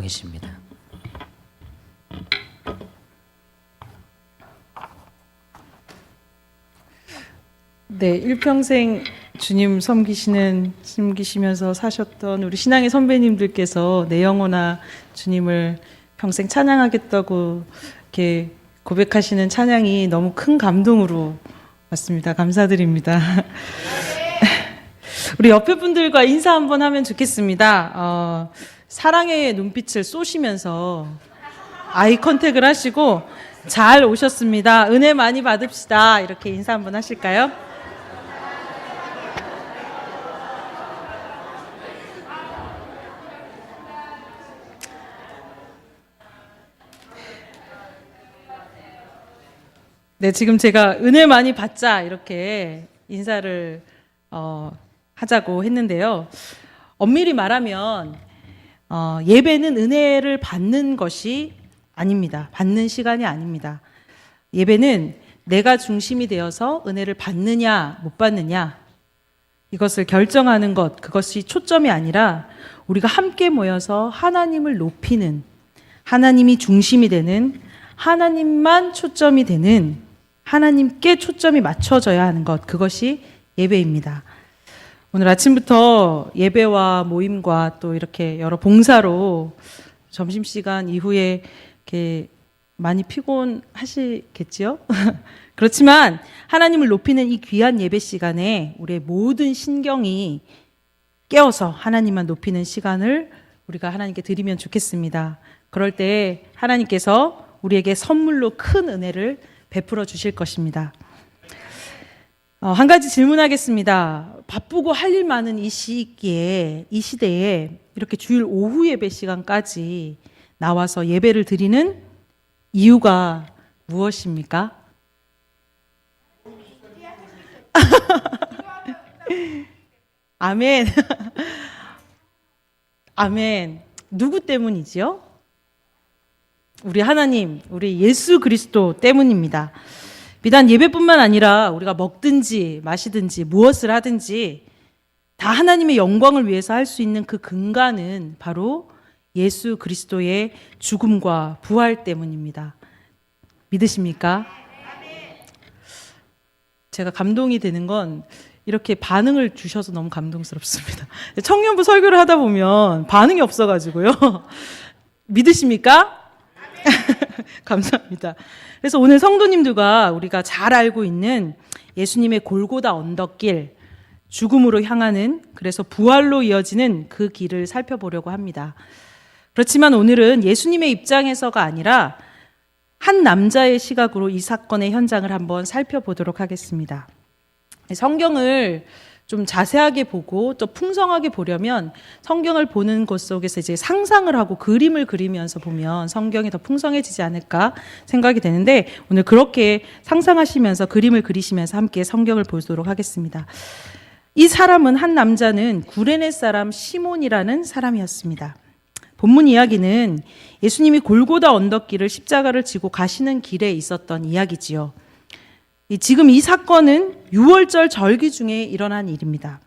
찬양하고 계십니다. 네, 일평생 주님 섬기시면서 사셨던 우리 신앙의 선배님들께서 내 영혼아 주님을 평생 찬양하겠다고 이렇게 고백하시는 찬양이 너무 큰 감동으로 왔습니다. 감사드립니다. 우리 옆에 분들과 인사 한번 하면 좋겠습니다. 사랑의 눈빛을 쏘시면서 아이 컨택을 하시고 잘 오셨습니다. 은혜 많이 받읍시다. 이렇게 인사 한번 하실까요? 네, 지금 제가 은혜 많이 받자 이렇게 인사를 하자고 했는데요. 엄밀히 말하면 예배는 은혜를 받는 것이 아닙니다. 받는 시간이 아닙니다. 예배는 내가 중심이 되어서 은혜를 받느냐 못 받느냐 이것을 결정하는 것, 그것이 초점이 아니라 우리가 함께 모여서 하나님을 높이는, 하나님이 중심이 되는, 하나님만 초점이 되는, 하나님께 초점이 맞춰져야 하는 것, 그것이 예배입니다. 오늘 아침부터 예배와 모임과 또 이렇게 여러 봉사로 점심시간 이후에 이렇게 많이 피곤하시겠지요? 그렇지만 하나님을 높이는 이 귀한 예배 시간에 우리의 모든 신경이 깨어서 하나님만 높이는 시간을 우리가 하나님께 드리면 좋겠습니다. 그럴 때 하나님께서 우리에게 선물로 큰 은혜를 베풀어 주실 것입니다. 한 가지 질문하겠습니다. 바쁘고 할 일 많은 이 시기에, 이 시대에 이렇게 주일 오후 예배 시간까지 나와서 예배를 드리는 이유가 무엇입니까? 아멘. 아멘. 누구 때문이지요? 우리 하나님, 우리 예수 그리스도 때문입니다. 비단 예배뿐만 아니라 우리가 먹든지 마시든지 무엇을 하든지 다 하나님의 영광을 위해서 할 수 있는 그 근간은 바로 예수 그리스도의 죽음과 부활 때문입니다. 믿으십니까? 제가 감동이 되는 건 이렇게 반응을 주셔서 너무 감동스럽습니다. 청년부 설교를 하다 보면 반응이 없어가지고요. 믿으십니까? 감사합니다. 그래서 오늘 성도님들과 우리가 잘 알고 있는 예수님의 골고다 언덕길, 죽음으로 향하는, 그래서 부활로 이어지는 그 길을 살펴보려고 합니다. 그렇지만 오늘은 예수님의 입장에서가 아니라 한 남자의 시각으로 이 사건의 현장을 한번 살펴보도록 하겠습니다. 성경을 좀 자세하게 보고 또 풍성하게 보려면 성경을 보는 것 속에서 이제 상상을 하고 그림을 그리면서 보면 성경이 더 풍성해지지 않을까 생각이 되는데 오늘 그렇게 상상하시면서 그림을 그리시면서 함께 성경을 보도록 하겠습니다. 이 사람은, 한 남자는 구레네 사람 시몬이라는 사람이었습니다. 본문 이야기는 예수님이 골고다 언덕길을 십자가를 지고 가시는 길에 있었던 이야기지요. 지금 이 사건은 유월절 절기 중에 일어난 일입니다.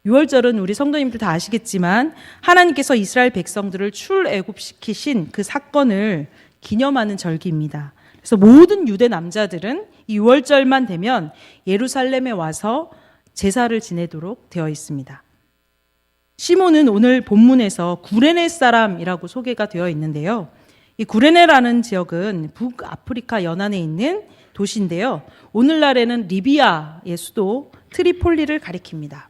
유월절은 우리 성도님들 다 아시겠지만 하나님께서 이스라엘 백성들을 출애굽시키신 그 사건을 기념하는 절기입니다. 그래서 모든 유대 남자들은 이 유월절만 되면 예루살렘에 와서 제사를 지내도록 되어 있습니다. 시몬은 오늘 본문에서 구레네 사람이라고 소개가 되어 있는데요. 이 구레네라는 지역은 북아프리카 연안에 있는 도시인데요. 오늘날에는 리비아의 수도 트리폴리를 가리킵니다.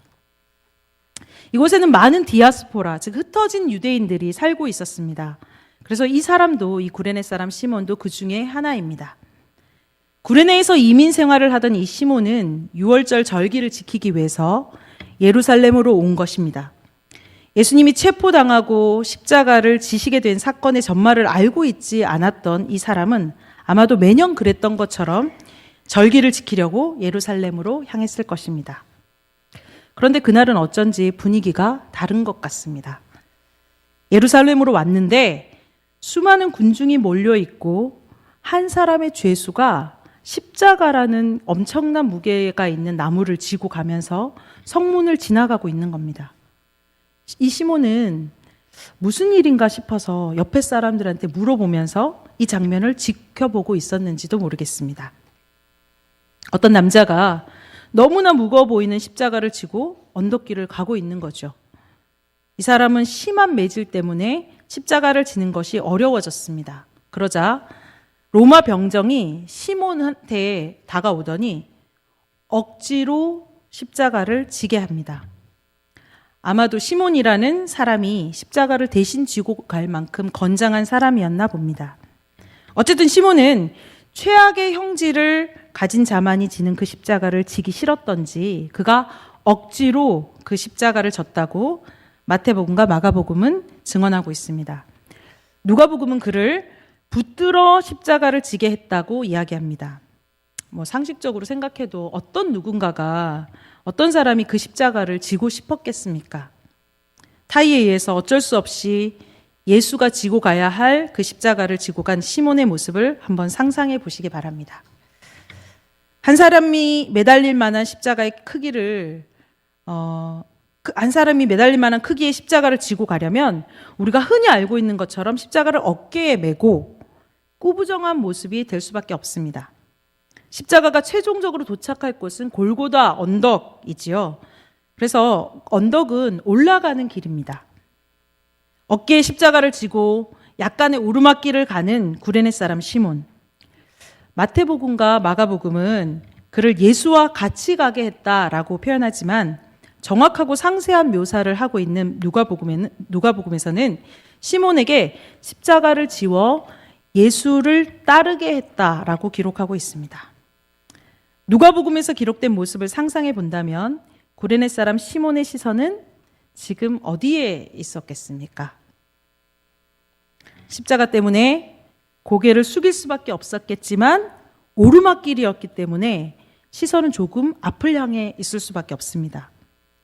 이곳에는 많은 디아스포라, 즉 흩어진 유대인들이 살고 있었습니다. 그래서 이 사람도, 이 구레네 사람 시몬도 그 중에 하나입니다. 구레네에서 이민 생활을 하던 이 시몬은 유월절 절기를 지키기 위해서 예루살렘으로 온 것입니다. 예수님이 체포당하고 십자가를 지시게 된 사건의 전말을 알고 있지 않았던 이 사람은 아마도 매년 그랬던 것처럼 절기를 지키려고 예루살렘으로 향했을 것입니다. 그런데 그날은 어쩐지 분위기가 다른 것 같습니다. 예루살렘으로 왔는데 수많은 군중이 몰려 있고 한 사람의 죄수가 십자가라는 엄청난 무게가 있는 나무를 지고 가면서 성문을 지나가고 있는 겁니다. 이 시몬은 무슨 일인가 싶어서 옆에 사람들한테 물어보면서 이 장면을 지켜보고 있었는지도 모르겠습니다. 어떤 남자가 너무나 무거워 보이는 십자가를 지고 언덕길을 가고 있는 거죠. 이 사람은 심한 매질 때문에 십자가를 지는 것이 어려워졌습니다. 그러자 로마 병정이 시몬한테 다가오더니 억지로 십자가를 지게 합니다. 아마도 시몬이라는 사람이 십자가를 대신 지고 갈 만큼 건장한 사람이었나 봅니다. 어쨌든 시몬은 최악의 형질을 가진 자만이 지는 그 십자가를 지기 싫었던지 그가 억지로 그 십자가를 졌다고 마태복음과 마가복음은 증언하고 있습니다. 누가복음은 그를 붙들어 십자가를 지게 했다고 이야기합니다. 상식적으로 생각해도 어떤 누군가가 어떤 사람이 그 십자가를 지고 싶었겠습니까? 타이에 의해서 어쩔 수 없이 예수가 지고 가야 할 그 십자가를 지고 간 시몬의 모습을 한번 상상해 보시기 바랍니다. 한 사람이 매달릴 만한 십자가의 크기를 한 사람이 매달릴 만한 크기의 십자가를 지고 가려면 우리가 흔히 알고 있는 것처럼 십자가를 어깨에 메고 꾸부정한 모습이 될 수밖에 없습니다. 십자가가 최종적으로 도착할 곳은 골고다 언덕이지요. 그래서 언덕은 올라가는 길입니다. 어깨에 십자가를 지고 약간의 오르막길을 가는 구레네 사람 시몬. 마태복음과 마가복음은 그를 예수와 같이 가게 했다라고 표현하지만 정확하고 상세한 묘사를 하고 있는 누가복음에서는 시몬에게 십자가를 지워 예수를 따르게 했다라고 기록하고 있습니다. 누가복음에서 기록된 모습을 상상해 본다면 구레네 사람 시몬의 시선은 지금 어디에 있었겠습니까? 십자가 때문에 고개를 숙일 수밖에 없었겠지만 오르막길이었기 때문에 시선은 조금 앞을 향해 있을 수밖에 없습니다.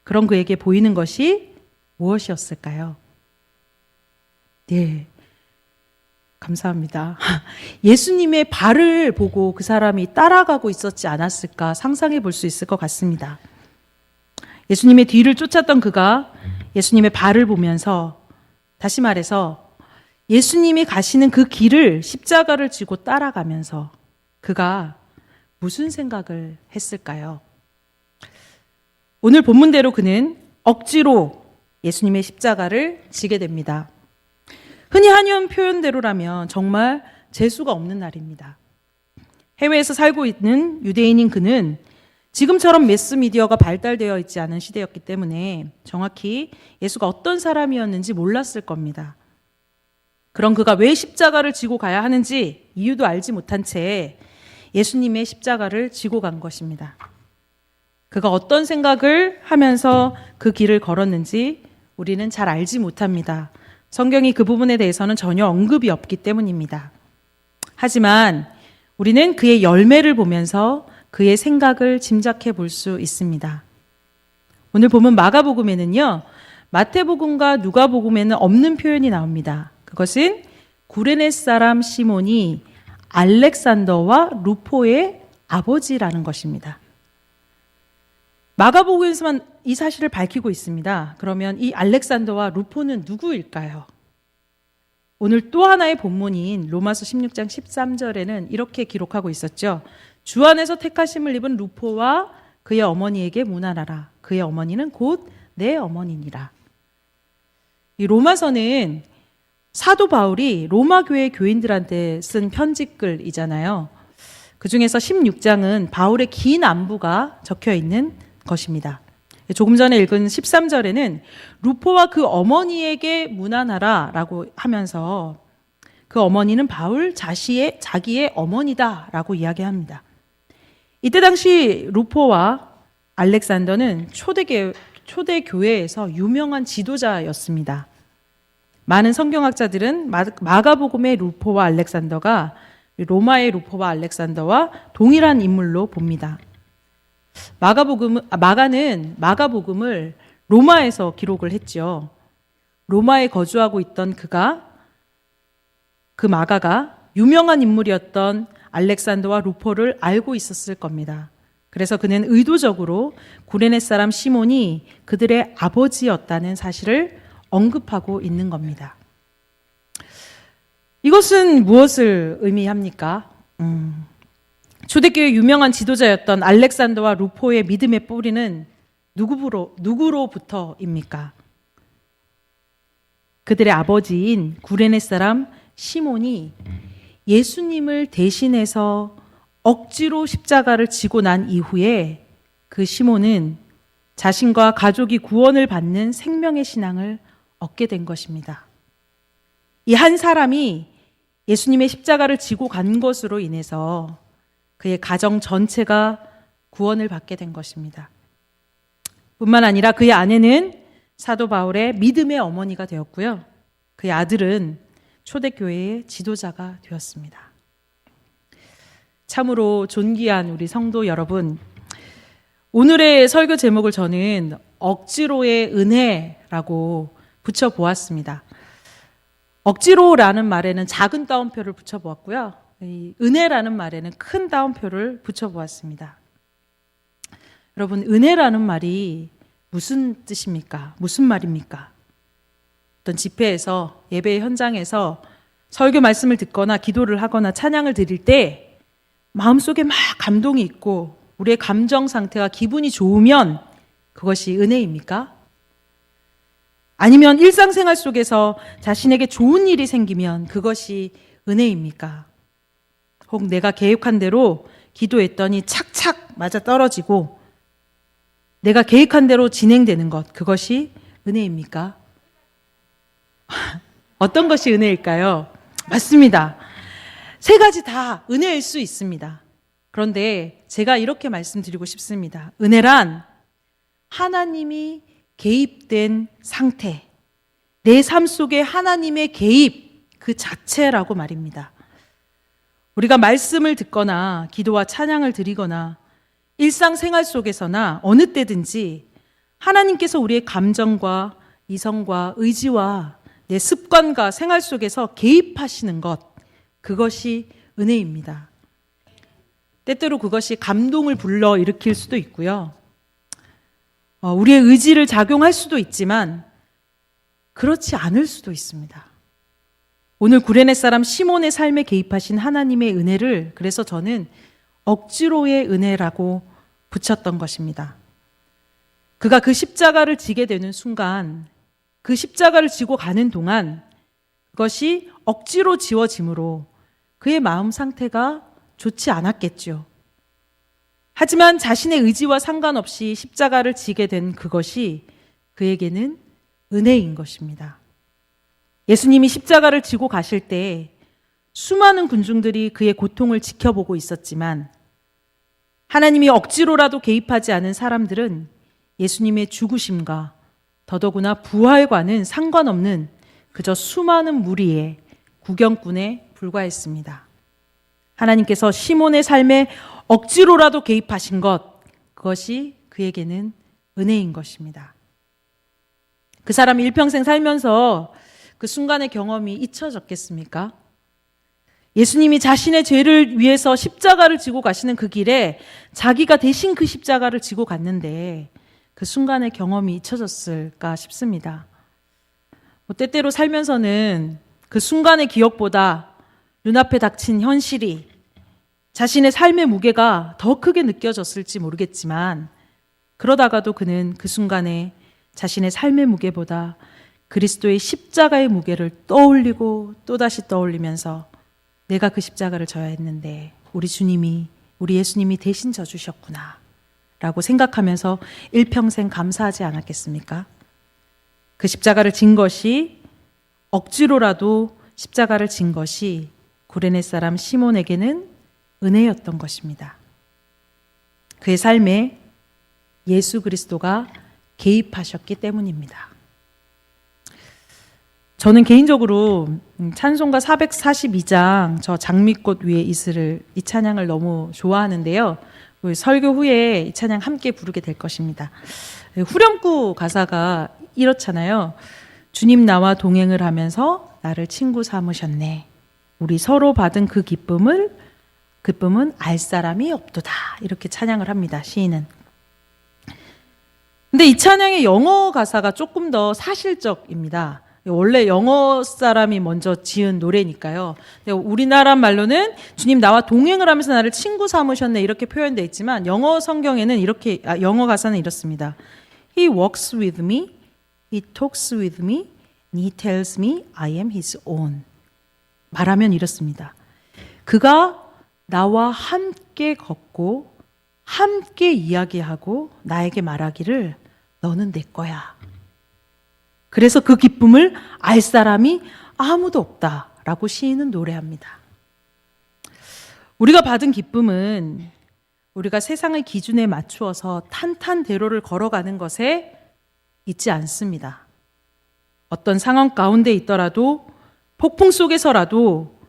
그런 그에게 보이는 것이 무엇이었을까요? 네, 감사합니다. 예수님의 발을 보고 그 사람이 따라가고 있었지 않았을까 상상해 볼 수 있을 것 같습니다. 예수님의 뒤를 쫓았던 그가 예수님의 발을 보면서, 다시 말해서 예수님이 가시는 그 길을 십자가를 지고 따라가면서 그가 무슨 생각을 했을까요? 오늘 본문대로 그는 억지로 예수님의 십자가를 지게 됩니다. 흔히 한의원 표현대로라면 정말 재수가 없는 날입니다. 해외에서 살고 있는 유대인인 그는 지금처럼 매스미디어가 발달되어 있지 않은 시대였기 때문에 정확히 예수가 어떤 사람이었는지 몰랐을 겁니다. 그런 그가 왜 십자가를 지고 가야 하는지 이유도 알지 못한 채 예수님의 십자가를 지고 간 것입니다. 그가 어떤 생각을 하면서 그 길을 걸었는지 우리는 잘 알지 못합니다. 성경이 그 부분에 대해서는 전혀 언급이 없기 때문입니다. 하지만 우리는 그의 열매를 보면서 그의 생각을 짐작해 볼 수 있습니다. 오늘 보면 마가복음에는요, 마태복음과 누가복음에는 없는 표현이 나옵니다. 그것은 구레네 사람 시몬이 알렉산더와 루포의 아버지라는 것입니다. 마가복음에서만 이 사실을 밝히고 있습니다. 그러면 이 알렉산더와 루포는 누구일까요? 오늘 또 하나의 본문인 로마서 16장 13절에는 이렇게 기록하고 있었죠. 주 안에서 택하심을 입은 루포와 그의 어머니에게 문안하라. 그의 어머니는 곧 내 어머니니라. 이 로마서는 사도 바울이 로마 교회 교인들한테 쓴 편지글이잖아요. 그 중에서 16장은 바울의 긴 안부가 적혀 있는 것입니다. 조금 전에 읽은 13절에는 루포와 그 어머니에게 문안하라 라고 하면서 그 어머니는 바울 자기의 어머니다 라고 이야기합니다. 이때 당시 루포와 알렉산더는 초대 교회에서 유명한 지도자였습니다. 많은 성경학자들은 마가복음의 루포와 알렉산더가 로마의 루포와 알렉산더와 동일한 인물로 봅니다. 마가는 마가복음을 로마에서 기록을 했죠. 로마에 거주하고 있던 그 마가가 유명한 인물이었던 알렉산더와 루포를 알고 있었을 겁니다. 그래서 그는 의도적으로 구레네 사람 시몬이 그들의 아버지였다는 사실을 언급하고 있는 겁니다. 이것은 무엇을 의미합니까? 초대교회 유명한 지도자였던 알렉산더와 루포의 믿음의 뿌리는 누구로부터입니까? 그들의 아버지인 구레네 사람 시몬이 예수님을 대신해서 억지로 십자가를 지고 난 이후에 그 시몬은 자신과 가족이 구원을 받는 생명의 신앙을 얻게 된 것입니다. 이 한 사람이 예수님의 십자가를 지고 간 것으로 인해서 그의 가정 전체가 구원을 받게 된 것입니다. 뿐만 아니라 그의 아내는 사도 바울의 믿음의 어머니가 되었고요. 그의 아들은 초대교회의 지도자가 되었습니다. 참으로 존귀한 우리 성도 여러분, 오늘의 설교 제목을 저는 억지로의 은혜라고 붙여보았습니다. 억지로라는 말에는 작은 따옴표를 붙여보았고요. 이 은혜라는 말에는 큰 따옴표를 붙여보았습니다. 여러분, 은혜라는 말이 무슨 뜻입니까? 무슨 말입니까? 어떤 집회에서, 예배 현장에서 설교 말씀을 듣거나 기도를 하거나 찬양을 드릴 때 마음속에 막 감동이 있고 우리의 감정 상태가 기분이 좋으면 그것이 은혜입니까? 아니면 일상생활 속에서 자신에게 좋은 일이 생기면 그것이 은혜입니까? 혹 내가 계획한 대로 기도했더니 착착 맞아 떨어지고 내가 계획한 대로 진행되는 것, 그것이 은혜입니까? 어떤 것이 은혜일까요? 맞습니다. 세 가지 다 은혜일 수 있습니다. 그런데 제가 이렇게 말씀드리고 싶습니다. 은혜란 하나님이 개입된 상태, 내 삶 속에 하나님의 개입 그 자체라고 말입니다. 우리가 말씀을 듣거나 기도와 찬양을 드리거나 일상생활 속에서나 어느 때든지 하나님께서 우리의 감정과 이성과 의지와 내 습관과 생활 속에서 개입하시는 것, 그것이 은혜입니다. 때때로 그것이 감동을 불러일으킬 수도 있고요. 우리의 의지를 작용할 수도 있지만 그렇지 않을 수도 있습니다. 오늘 구레네 사람 시몬의 삶에 개입하신 하나님의 은혜를 그래서 저는 억지로의 은혜라고 붙였던 것입니다. 그가 그 십자가를 지게 되는 순간, 그 십자가를 지고 가는 동안 그것이 억지로 지워짐으로 그의 마음 상태가 좋지 않았겠죠. 하지만 자신의 의지와 상관없이 십자가를 지게 된 그것이 그에게는 은혜인 것입니다. 예수님이 십자가를 지고 가실 때 수많은 군중들이 그의 고통을 지켜보고 있었지만 하나님이 억지로라도 개입하지 않은 사람들은 예수님의 죽으심과 더더구나 부활과는 상관없는 그저 수많은 무리의 구경꾼에 불과했습니다. 하나님께서 시몬의 삶에 억지로라도 개입하신 것, 그것이 그에게는 은혜인 것입니다. 그 사람이 일평생 살면서 그 순간의 경험이 잊혀졌겠습니까? 예수님이 자신의 죄를 위해서 십자가를 지고 가시는 그 길에 자기가 대신 그 십자가를 지고 갔는데 그 순간의 경험이 잊혀졌을까 싶습니다. 때때로 살면서는 그 순간의 기억보다 눈앞에 닥친 현실이 자신의 삶의 무게가 더 크게 느껴졌을지 모르겠지만 그러다가도 그는 그 순간에 자신의 삶의 무게보다 그리스도의 십자가의 무게를 떠올리고 또다시 떠올리면서 내가 그 십자가를 져야 했는데 우리 예수님이 대신 져주셨구나 라고 생각하면서 일평생 감사하지 않았겠습니까? 그 십자가를 진 것이, 억지로라도 십자가를 진 것이 구레네 사람 시몬에게는 은혜였던 것입니다. 그의 삶에 예수 그리스도가 개입하셨기 때문입니다. 저는 개인적으로 찬송가 442장 저 장미꽃 위에 이슬을 이 찬양을 너무 좋아하는데요. 설교 후에 이 찬양 함께 부르게 될 것입니다. 후렴구 가사가 이렇잖아요. 주님 나와 동행을 하면서 나를 친구 삼으셨네. 우리 서로 받은 그 기쁨은 알 사람이 없도다. 이렇게 찬양을 합니다. 시인은. 근데 이 찬양의 영어 가사가 조금 더 사실적입니다. 원래 영어 사람이 먼저 지은 노래니까요. 근데 우리나라 말로는 주님 나와 동행을 하면서 나를 친구 삼으셨네 이렇게 표현되어 있지만 영어 성경에는 영어 가사는 이렇습니다. He walks with me, he talks with me, and he tells me I am his own. 말하면 이렇습니다. 그가 나와 함께 걷고 함께 이야기하고 나에게 말하기를 너는 내 거야. 그래서 그 기쁨을 알 사람이 아무도 없다라고 시인은 노래합니다. 우리가 받은 기쁨은 우리가 세상의 기준에 맞추어서 탄탄대로를 걸어가는 것에 있지 않습니다. 어떤 상황 가운데 있더라도 폭풍 속에서라도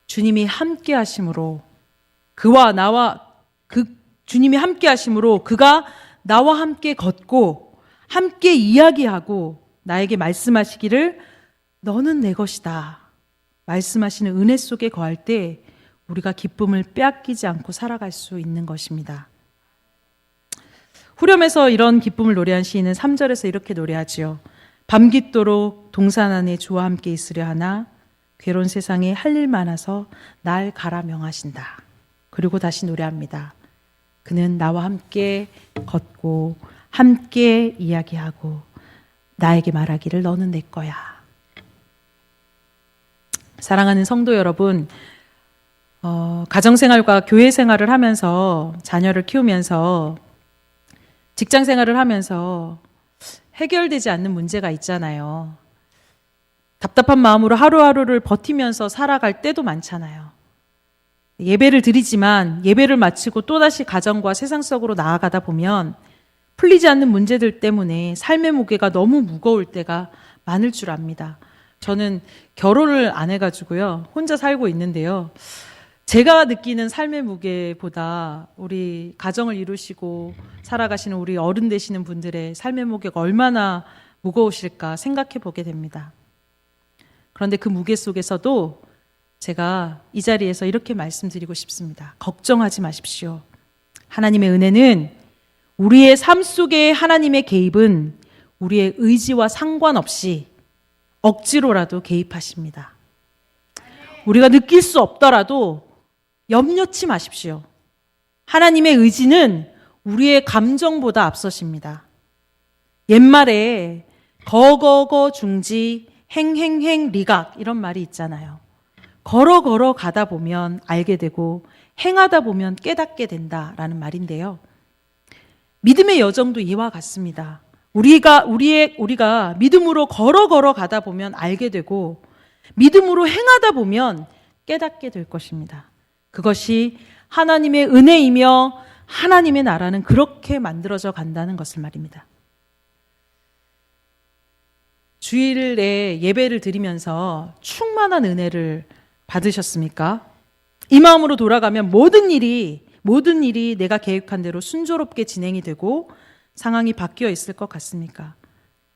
주님이 함께 하심으로 주님이 함께 하심으로 그가 나와 함께 걷고 함께 이야기하고 나에게 말씀하시기를 너는 내 것이다. 말씀하시는 은혜 속에 거할 때 우리가 기쁨을 빼앗기지 않고 살아갈 수 있는 것입니다. 후렴에서 이런 기쁨을 노래한 시인은 3절에서 이렇게 노래하지요. 밤깃도록 동산 안에 주와 함께 있으려 하나 괴로운 세상에 할 일 많아서 날 가라 명하신다. 그리고 다시 노래합니다. 그는 나와 함께 걷고 함께 이야기하고 나에게 말하기를 너는 내 거야. 사랑하는 성도 여러분, 가정생활과 교회생활을 하면서 자녀를 키우면서 직장생활을 하면서 해결되지 않는 문제가 있잖아요. 답답한 마음으로 하루하루를 버티면서 살아갈 때도 많잖아요. 예배를 드리지만 예배를 마치고 또다시 가정과 세상 속으로 나아가다 보면 풀리지 않는 문제들 때문에 삶의 무게가 너무 무거울 때가 많을 줄 압니다. 저는 결혼을 안 해가지고요. 혼자 살고 있는데요. 제가 느끼는 삶의 무게보다 우리 가정을 이루시고 살아가시는 우리 어른 되시는 분들의 삶의 무게가 얼마나 무거우실까 생각해 보게 됩니다. 그런데 그 무게 속에서도 제가 이 자리에서 이렇게 말씀드리고 싶습니다. 걱정하지 마십시오. 하나님의 은혜는 우리의 삶 속의 하나님의 개입은 우리의 의지와 상관없이 억지로라도 개입하십니다. 우리가 느낄 수 없더라도 염려치 마십시오. 하나님의 의지는 우리의 감정보다 앞서십니다. 옛말에 거거거 중지 행행행 리각 이런 말이 있잖아요. 걸어 가다 보면 알게 되고 행하다 보면 깨닫게 된다라는 말인데요. 믿음의 여정도 이와 같습니다. 우리가 믿음으로 걸어 가다 보면 알게 되고 믿음으로 행하다 보면 깨닫게 될 것입니다. 그것이 하나님의 은혜이며 하나님의 나라는 그렇게 만들어져 간다는 것을 말입니다. 주일에 예배를 드리면서 충만한 은혜를 받으셨습니까? 이 마음으로 돌아가면 모든 일이 내가 계획한 대로 순조롭게 진행이 되고 상황이 바뀌어 있을 것 같습니까?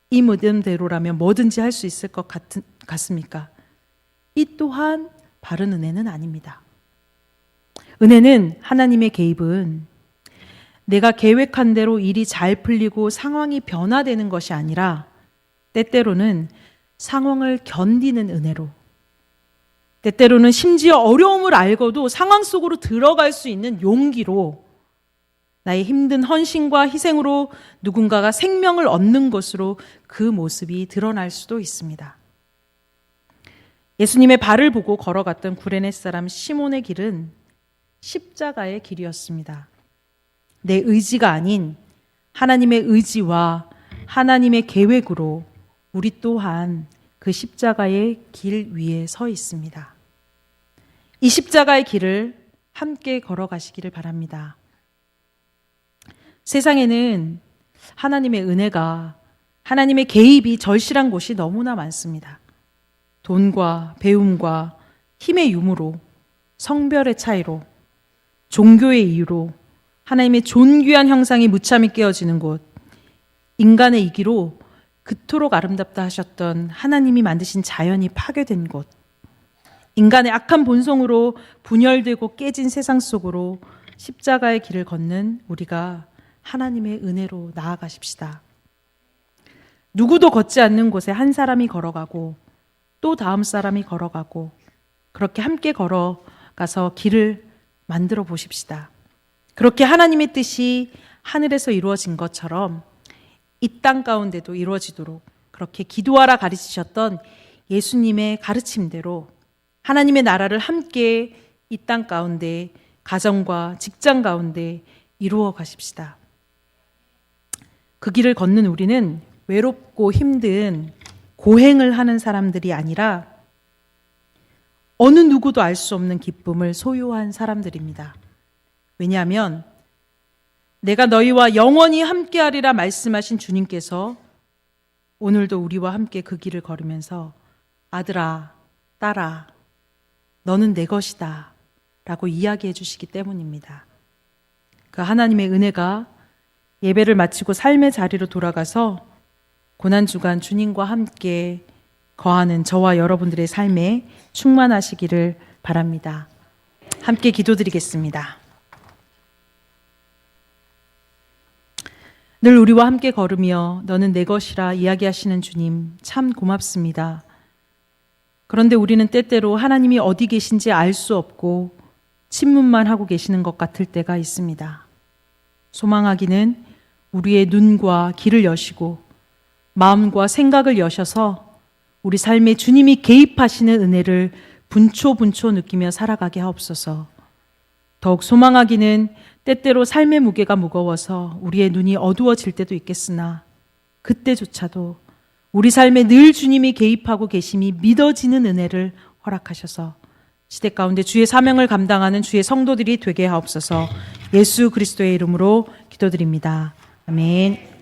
이 믿음대로라면 뭐든지 할 수 있을 것 같습니까? 이 또한 바른 은혜는 아닙니다. 은혜는 하나님의 개입은 내가 계획한 대로 일이 잘 풀리고 상황이 변화되는 것이 아니라 때때로는 상황을 견디는 은혜로, 때때로는 심지어 어려움을 알고도 상황 속으로 들어갈 수 있는 용기로, 나의 힘든 헌신과 희생으로 누군가가 생명을 얻는 것으로 그 모습이 드러날 수도 있습니다. 예수님의 발을 보고 걸어갔던 구레네 사람 시몬의 길은 십자가의 길이었습니다. 내 의지가 아닌 하나님의 의지와 하나님의 계획으로 우리 또한 그 십자가의 길 위에 서 있습니다. 이 십자가의 길을 함께 걸어가시기를 바랍니다. 세상에는 하나님의 은혜가, 하나님의 개입이 절실한 곳이 너무나 많습니다. 돈과 배움과 힘의 유무로, 성별의 차이로, 종교의 이유로 하나님의 존귀한 형상이 무참히 깨어지는 곳, 인간의 이기로 그토록 아름답다 하셨던 하나님이 만드신 자연이 파괴된 곳, 인간의 악한 본성으로 분열되고 깨진 세상 속으로 십자가의 길을 걷는 우리가 하나님의 은혜로 나아가십시다. 누구도 걷지 않는 곳에 한 사람이 걸어가고 또 다음 사람이 걸어가고 그렇게 함께 걸어가서 길을 만들어 보십시다. 그렇게 하나님의 뜻이 하늘에서 이루어진 것처럼 이 땅 가운데도 이루어지도록 그렇게 기도하라 가르치셨던 예수님의 가르침대로 하나님의 나라를 함께 이 땅 가운데 가정과 직장 가운데 이루어 가십시다. 그 길을 걷는 우리는 외롭고 힘든 고행을 하는 사람들이 아니라 어느 누구도 알 수 없는 기쁨을 소유한 사람들입니다. 왜냐하면 내가 너희와 영원히 함께하리라 말씀하신 주님께서 오늘도 우리와 함께 그 길을 걸으면서 아들아, 딸아, 너는 내 것이다 라고 이야기해 주시기 때문입니다. 그 하나님의 은혜가 예배를 마치고 삶의 자리로 돌아가서 고난주간 주님과 함께 거하는 저와 여러분들의 삶에 충만하시기를 바랍니다. 함께 기도드리겠습니다. 늘 우리와 함께 걸으며 너는 내 것이라 이야기하시는 주님 참 고맙습니다. 그런데 우리는 때때로 하나님이 어디 계신지 알 수 없고 침문만 하고 계시는 것 같을 때가 있습니다. 소망하기는 우리의 눈과 귀를 여시고 마음과 생각을 여셔서 우리 삶에 주님이 개입하시는 은혜를 분초분초 느끼며 살아가게 하옵소서. 더욱 소망하기는 때때로 삶의 무게가 무거워서 우리의 눈이 어두워질 때도 있겠으나 그때조차도 우리 삶에 늘 주님이 개입하고 계심이 믿어지는 은혜를 허락하셔서 시대 가운데 주의 사명을 감당하는 주의 성도들이 되게 하옵소서. 예수 그리스도의 이름으로 기도드립니다. 아멘.